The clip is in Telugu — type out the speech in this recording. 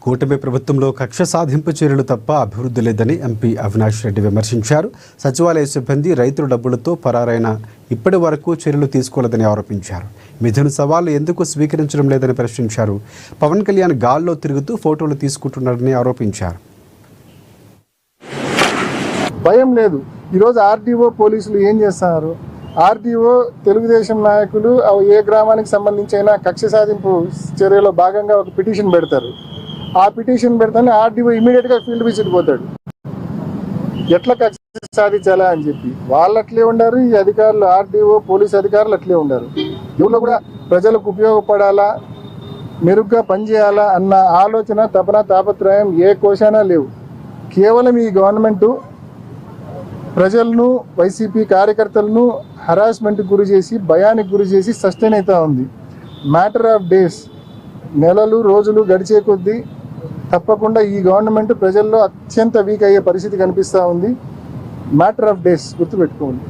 కూటమి ప్రభుత్వంలో కక్ష సాధింపు చర్యలు తప్ప అభివృద్ధి లేదని ఎంపీ అవినాష్ రెడ్డి విమర్శించారు. సచివాలయ సిబ్బంది రైతుల డబ్బులతో పరారైన ఇప్పటి వరకు చర్యలు తీసుకోలేదని ఆరోపించారు. మిథున సవాళ్లు ఎందుకు స్వీకరించడం లేదని ప్రశ్నించారు. పవన్ కళ్యాణ్ గాల్లో తిరుగుతూ ఫోటోలు తీసుకుంటున్నారని ఆరోపించారు. భయం లేదు. ఈరోజు ఆర్డీఓ పోలీసులు ఏం చేస్తున్నారు? ఆర్డీఓ తెలుగుదేశం నాయకులు ఏ గ్రామానికి సంబంధించి అయినా కక్ష సాధింపు చర్యలో భాగంగా ఒక పిటిషన్ పెడతారు. ఆ పిటిషన్ పెడతానే ఆర్డీఓ ఇమీడియట్గా ఫీల్డ్ విజిట్ పోతాడు. ఎట్లా కక్ష సాధించాలా అని చెప్పి వాళ్ళు అట్లే ఉండారు. ఈ అధికారులు ఆర్డీఓ పోలీస్ అధికారులు అట్లే ఉండారు. ఎవరు కూడా ప్రజలకు ఉపయోగపడాలా, మెరుగ్గా పనిచేయాలా అన్న ఆలోచన, తపన, తాపత్రయం ఏ కోశానా లేవు. కేవలం ఈ గవర్నమెంటు ప్రజలను, వైసీపీ కార్యకర్తలను హరాస్మెంట్కి గురి చేసి, భయానికి గురి చేసి సస్టైన్ అవుతూ ఉంది. మ్యాటర్ ఆఫ్ డేస్, నెలలు రోజులు గడిచే కొద్దీ తప్పకుండా ఈ గవర్నమెంట్ ప్రజల్లో అత్యంత వీక్ అయ్యే పరిస్థితి కనిపిస్తూ ఉంది. మ్యాటర్ ఆఫ్ డేస్ గుర్తుపెట్టుకోండి.